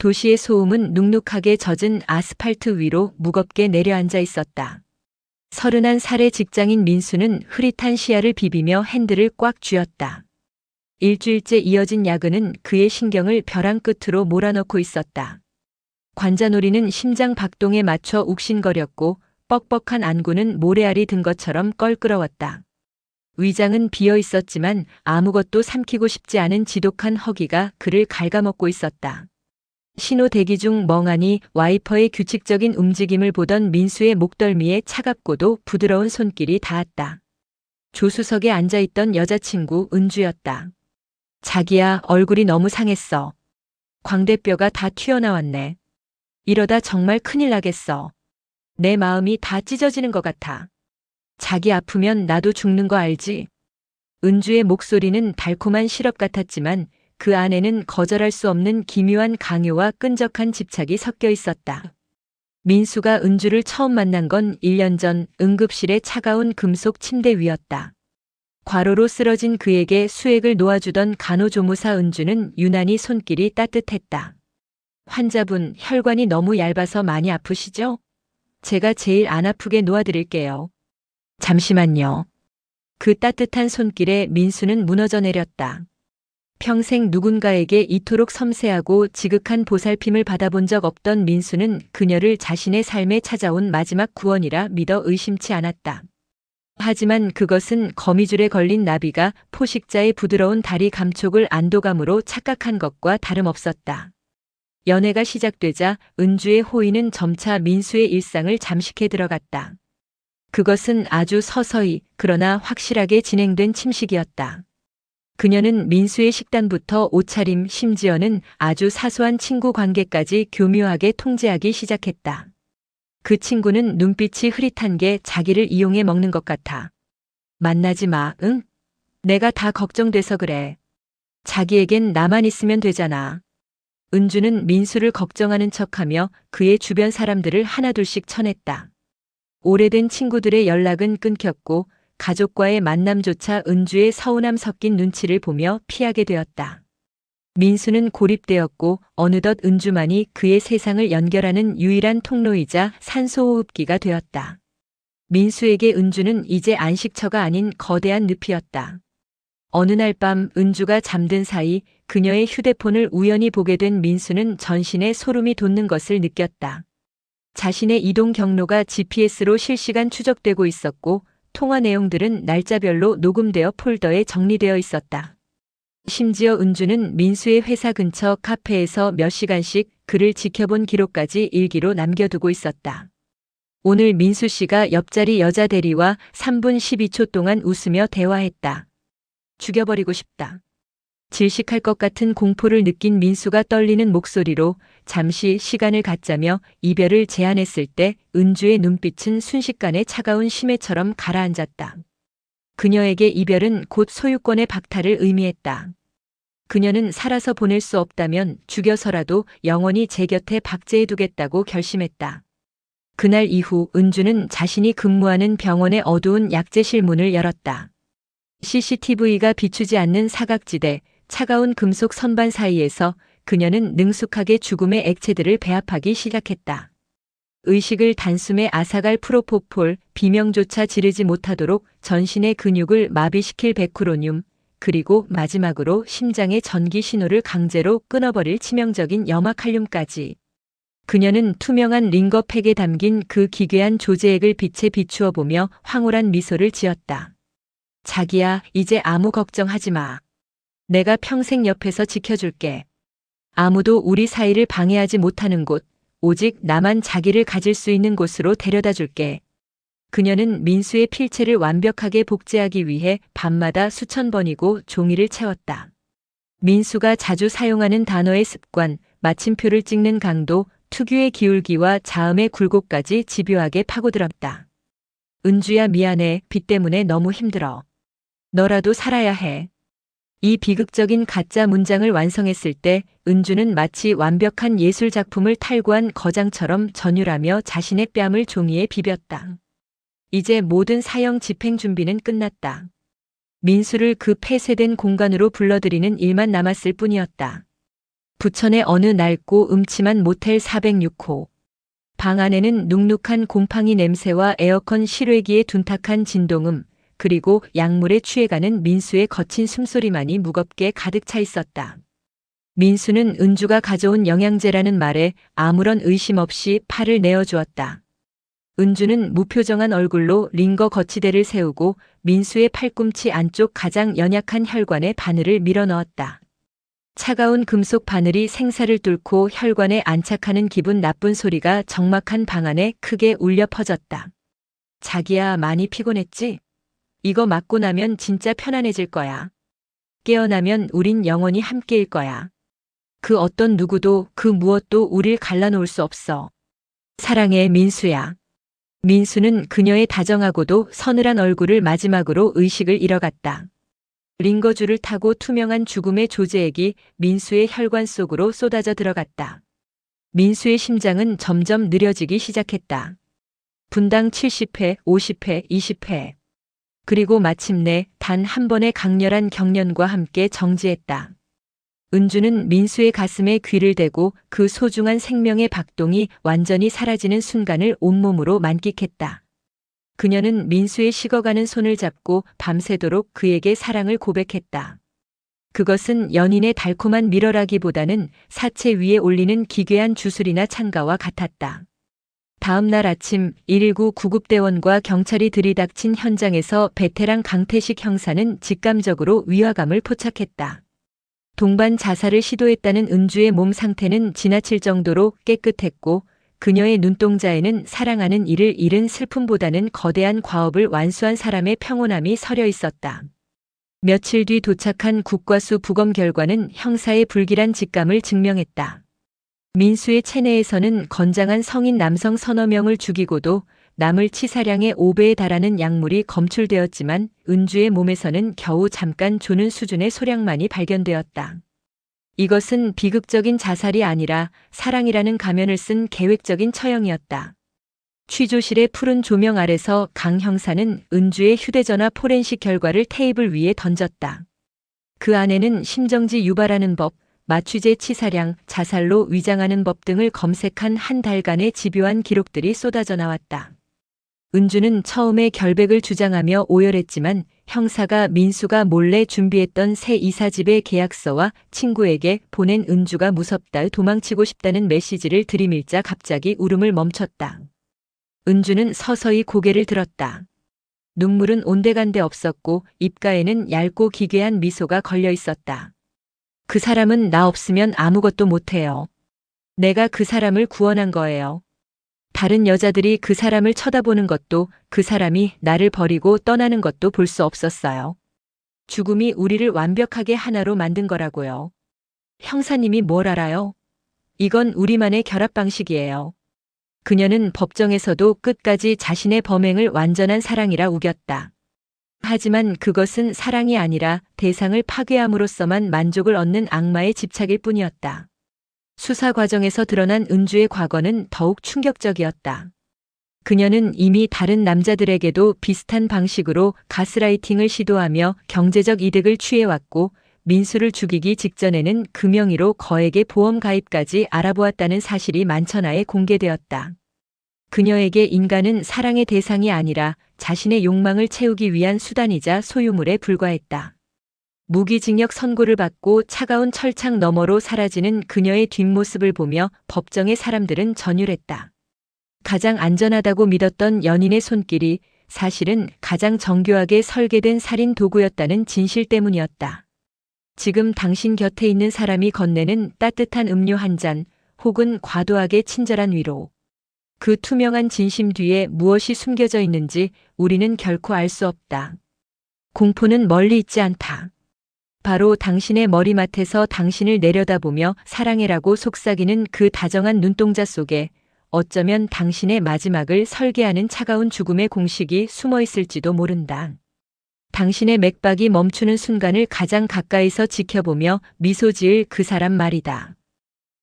도시의 소음은 눅눅하게 젖은 아스팔트 위로 무겁게 내려앉아 있었다. 31살의 직장인 민수는 흐릿한 시야를 비비며 핸들을 꽉 쥐었다. 일주일째 이어진 야근은 그의 신경을 벼랑 끝으로 몰아넣고 있었다. 관자놀이는 심장 박동에 맞춰 욱신거렸고 뻑뻑한 안구는 모래알이 든 것처럼 껄끄러웠다. 위장은 비어 있었지만 아무것도 삼키고 싶지 않은 지독한 허기가 그를 갉아먹고 있었다. 신호 대기 중 멍하니 와이퍼의 규칙적인 움직임을 보던 민수의 목덜미에 차갑고도 부드러운 손길이 닿았다. 조수석에 앉아있던 여자친구 은주였다. 자기야, 얼굴이 너무 상했어. 광대뼈가 다 튀어나왔네. 이러다 정말 큰일 나겠어. 내 마음이 다 찢어지는 것 같아. 자기 아프면 나도 죽는 거 알지? 은주의 목소리는 달콤한 시럽 같았지만 그 안에는 거절할 수 없는 기묘한 강요와 끈적한 집착이 섞여 있었다. 민수가 은주를 처음 만난 건 1년 전 응급실의 차가운 금속 침대 위였다. 과로로 쓰러진 그에게 수액을 놓아주던 간호조무사 은주는 유난히 손길이 따뜻했다. 환자분, 혈관이 너무 얇아서 많이 아프시죠? 제가 제일 안 아프게 놓아드릴게요. 잠시만요. 그 따뜻한 손길에 민수는 무너져 내렸다. 평생 누군가에게 이토록 섬세하고 지극한 보살핌을 받아본 적 없던 민수는 그녀를 자신의 삶에 찾아온 마지막 구원이라 믿어 의심치 않았다. 하지만 그것은 거미줄에 걸린 나비가 포식자의 부드러운 다리 감촉을 안도감으로 착각한 것과 다름없었다. 연애가 시작되자 은주의 호의는 점차 민수의 일상을 잠식해 들어갔다. 그것은 아주 서서히 그러나 확실하게 진행된 침식이었다. 그녀는 민수의 식단부터 옷차림, 심지어는 아주 사소한 친구 관계까지 교묘하게 통제하기 시작했다. 그 친구는 눈빛이 흐릿한 게 자기를 이용해 먹는 것 같아. 만나지 마, 응? 내가 다 걱정돼서 그래. 자기에겐 나만 있으면 되잖아. 은주는 민수를 걱정하는 척하며 그의 주변 사람들을 하나둘씩 쳐냈다. 오래된 친구들의 연락은 끊겼고 가족과의 만남조차 은주의 서운함 섞인 눈치를 보며 피하게 되었다. 민수는 고립되었고 어느덧 은주만이 그의 세상을 연결하는 유일한 통로이자 산소호흡기가 되었다. 민수에게 은주는 이제 안식처가 아닌 거대한 늪이었다. 어느 날 밤 은주가 잠든 사이 그녀의 휴대폰을 우연히 보게 된 민수는 전신에 소름이 돋는 것을 느꼈다. 자신의 이동 경로가 GPS로 실시간 추적되고 있었고 통화 내용들은 날짜별로 녹음되어 폴더에 정리되어 있었다. 심지어 은주는 민수의 회사 근처 카페에서 몇 시간씩 그를 지켜본 기록까지 일기로 남겨두고 있었다. 오늘 민수 씨가 옆자리 여자 대리와 3분 12초 동안 웃으며 대화했다. 죽여버리고 싶다. 질식할 것 같은 공포를 느낀 민수가 떨리는 목소리로 잠시 시간을 갖자며 이별을 제안했을 때 은주의 눈빛은 순식간에 차가운 심해처럼 가라앉았다. 그녀에게 이별은 곧 소유권의 박탈을 의미했다. 그녀는 살아서 보낼 수 없다면 죽여서라도 영원히 제 곁에 박제해두겠다고 결심했다. 그날 이후 은주는 자신이 근무하는 병원의 어두운 약재실 문을 열었다. CCTV가 비추지 않는 사각지대, 차가운 금속 선반 사이에서 그녀는 능숙하게 죽음의 액체들을 배합하기 시작했다. 의식을 단숨에 앗아갈 프로포폴, 비명조차 지르지 못하도록 전신의 근육을 마비시킬 베크로늄, 그리고 마지막으로 심장의 전기 신호를 강제로 끊어버릴 치명적인 염화칼륨까지. 그녀는 투명한 링거팩에 담긴 그 기괴한 조제액을 빛에 비추어 보며 황홀한 미소를 지었다. 자기야, 이제 아무 걱정하지 마. 내가 평생 옆에서 지켜줄게. 아무도 우리 사이를 방해하지 못하는 곳, 오직 나만 자기를 가질 수 있는 곳으로 데려다 줄게. 그녀는 민수의 필체를 완벽하게 복제하기 위해 밤마다 수천 번이고 종이를 채웠다. 민수가 자주 사용하는 단어의 습관, 마침표를 찍는 강도, 특유의 기울기와 자음의 굴곡까지 집요하게 파고들었다. 은주야, 미안해. 빚 때문에 너무 힘들어. 너라도 살아야 해. 이 비극적인 가짜 문장을 완성했을 때 은주는 마치 완벽한 예술 작품을 탈구한 거장처럼 전율하며 자신의 뺨을 종이에 비볐다. 이제 모든 사형 집행 준비는 끝났다. 민수를 그 폐쇄된 공간으로 불러들이는 일만 남았을 뿐이었다. 부천의 어느 낡고 음침한 모텔 406호. 방 안에는 눅눅한 곰팡이 냄새와 에어컨 실외기의 둔탁한 진동음, 그리고 약물에 취해가는 민수의 거친 숨소리만이 무겁게 가득 차 있었다. 민수는 은주가 가져온 영양제라는 말에 아무런 의심 없이 팔을 내어주었다. 은주는 무표정한 얼굴로 링거 거치대를 세우고 민수의 팔꿈치 안쪽 가장 연약한 혈관에 바늘을 밀어 넣었다. 차가운 금속 바늘이 생사를 뚫고 혈관에 안착하는 기분 나쁜 소리가 적막한 방 안에 크게 울려 퍼졌다. 자기야, 많이 피곤했지? 이거 맞고 나면 진짜 편안해질 거야. 깨어나면 우린 영원히 함께일 거야. 그 어떤 누구도 그 무엇도 우릴 갈라놓을 수 없어. 사랑해, 민수야. 민수는 그녀의 다정하고도 서늘한 얼굴을 마지막으로 의식을 잃어갔다. 링거줄을 타고 투명한 죽음의 조제액이 민수의 혈관 속으로 쏟아져 들어갔다. 민수의 심장은 점점 느려지기 시작했다. 분당 70회, 50회, 20회. 그리고 마침내 단 한 번의 강렬한 경련과 함께 정지했다. 은주는 민수의 가슴에 귀를 대고 그 소중한 생명의 박동이 완전히 사라지는 순간을 온몸으로 만끽했다. 그녀는 민수의 식어가는 손을 잡고 밤새도록 그에게 사랑을 고백했다. 그것은 연인의 달콤한 밀어라기보다는 사체 위에 올리는 기괴한 주술이나 찬가와 같았다. 다음 날 아침 119 구급대원과 경찰이 들이닥친 현장에서 베테랑 강태식 형사는 직감적으로 위화감을 포착했다. 동반 자살을 시도했다는 은주의 몸 상태는 지나칠 정도로 깨끗했고 그녀의 눈동자에는 사랑하는 이를 잃은 슬픔보다는 거대한 과업을 완수한 사람의 평온함이 서려 있었다. 며칠 뒤 도착한 국과수 부검 결과는 형사의 불길한 직감을 증명했다. 민수의 체내에서는 건장한 성인 남성 서너 명을 죽이고도 남을 치사량의 5배에 달하는 약물이 검출되었지만 은주의 몸에서는 겨우 잠깐 조는 수준의 소량만이 발견되었다. 이것은 비극적인 자살이 아니라 사랑이라는 가면을 쓴 계획적인 처형이었다. 취조실의 푸른 조명 아래서 강 형사는 은주의 휴대전화 포렌식 결과를 테이블 위에 던졌다. 그 안에는 심정지 유발하는 법, 마취제 치사량, 자살로 위장하는 법 등을 검색한 한 달간의 집요한 기록들이 쏟아져 나왔다. 은주는 처음에 결백을 주장하며 오열했지만 형사가 민수가 몰래 준비했던 새 이사집의 계약서와 친구에게 보낸 은주가 무섭다, 도망치고 싶다는 메시지를 들이밀자 갑자기 울음을 멈췄다. 은주는 서서히 고개를 들었다. 눈물은 온데간데 없었고 입가에는 얇고 기괴한 미소가 걸려 있었다. 그 사람은 나 없으면 아무것도 못해요. 내가 그 사람을 구원한 거예요. 다른 여자들이 그 사람을 쳐다보는 것도, 그 사람이 나를 버리고 떠나는 것도 볼 수 없었어요. 죽음이 우리를 완벽하게 하나로 만든 거라고요. 형사님이 뭘 알아요? 이건 우리만의 결합 방식이에요. 그녀는 법정에서도 끝까지 자신의 범행을 완전한 사랑이라 우겼다. 하지만 그것은 사랑이 아니라 대상을 파괴함으로써만 만족을 얻는 악마의 집착일 뿐이었다. 수사 과정에서 드러난 은주의 과거는 더욱 충격적이었다. 그녀는 이미 다른 남자들에게도 비슷한 방식으로 가스라이팅을 시도하며 경제적 이득을 취해왔고 민수를 죽이기 직전에는 그 명의로 거액의 보험 가입까지 알아보았다는 사실이 만천하에 공개되었다. 그녀에게 인간은 사랑의 대상이 아니라 자신의 욕망을 채우기 위한 수단이자 소유물에 불과했다. 무기징역 선고를 받고 차가운 철창 너머로 사라지는 그녀의 뒷모습을 보며 법정의 사람들은 전율했다. 가장 안전하다고 믿었던 연인의 손길이 사실은 가장 정교하게 설계된 살인 도구였다는 진실 때문이었다. 지금 당신 곁에 있는 사람이 건네는 따뜻한 음료 한 잔, 혹은 과도하게 친절한 위로. 그 투명한 진심 뒤에 무엇이 숨겨져 있는지 우리는 결코 알 수 없다. 공포는 멀리 있지 않다. 바로 당신의 머리맡에서 당신을 내려다보며 사랑해라고 속삭이는 그 다정한 눈동자 속에 어쩌면 당신의 마지막을 설계하는 차가운 죽음의 공식이 숨어 있을지도 모른다. 당신의 맥박이 멈추는 순간을 가장 가까이서 지켜보며 미소 지을 그 사람 말이다.